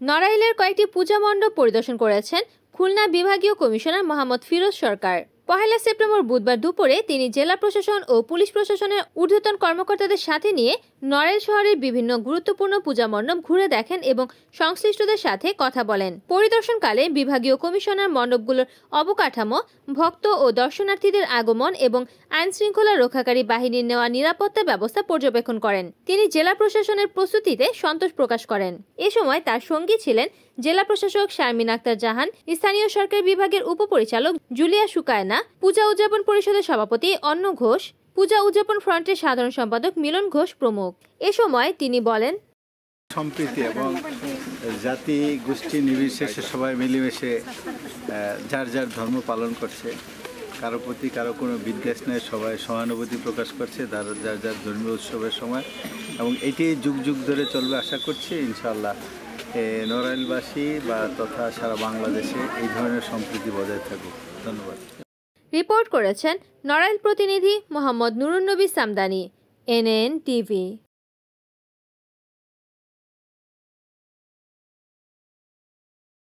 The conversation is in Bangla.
নড়াইলের কয়েকটি পূজা মণ্ডপ পরিদর্শন করেছেন খুলনা বিভাগীয় কমিশনার মোহাম্মদ ফিরোজ সরকার। ১ সেপ্টেম্বর বুধবার দুপুরে তিনি জেলা প্রশাসন ও পুলিশ প্রশাসনের ঊর্ধ্বতন কর্মকর্তাদের সাথে নিয়ে নড়াইল শহরের বিভিন্ন গুরুত্বপূর্ণ পূজা মণ্ডপ ঘুরে দেখেন এবং সংশ্লিষ্টদের সাথে কথা বলেন। পরিদর্শনকালে বিভাগীয় কমিশনার মণ্ডপগুলোর অবকাঠামো, ভক্ত ও দর্শনার্থীদের আগমন এবং আইন শৃঙ্খলা রক্ষাকারী বাহিনীর নেওয়া নিরাপত্তা ব্যবস্থা পর্যবেক্ষণ করেন। তিনি জেলা প্রশাসনের প্রস্তুতিতে সন্তোষ প্রকাশ করেন। এ সময় তার সঙ্গী ছিলেন জেলা প্রশাসক শারমিন আক্তার জাহান, স্থানীয় সরকার বিভাগের উপপরিচালক জুলিয়া সুকায়না, পূজা উদযাপন পরিষদের সভাপতি অন্ন ঘোষ, পূজা উদযাপন ফ্রন্টের সাধারণ সম্পাদক মিলন ঘোষ প্রমুখ। এ সময় তিনি বলেন, সম্প্রীতি এবং জাতি গোষ্ঠী নির্বিশেষে সবাই মিলেমিশে যার যার ধর্ম পালন করছে, কারো প্রতি কারো কোনো বিদ্বেষ নেই, সবাই সহানুভূতি প্রকাশ করছে যার যার ধর্মীয় উৎসবের সময়, এবং এটি যুগ যুগ ধরে চলবে আশা করছি। ইনশাআল্লাহ নড়াইলবাসী বা তথা সারা বাংলাদেশে এই ধরনের সম্প্রীতি বজায় থাকুক। ধন্যবাদ। রিপোর্ট করেছেন নড়াইল প্রতিনিধি মোহাম্মদ নুরুন্নবী সামদানি, NN TV।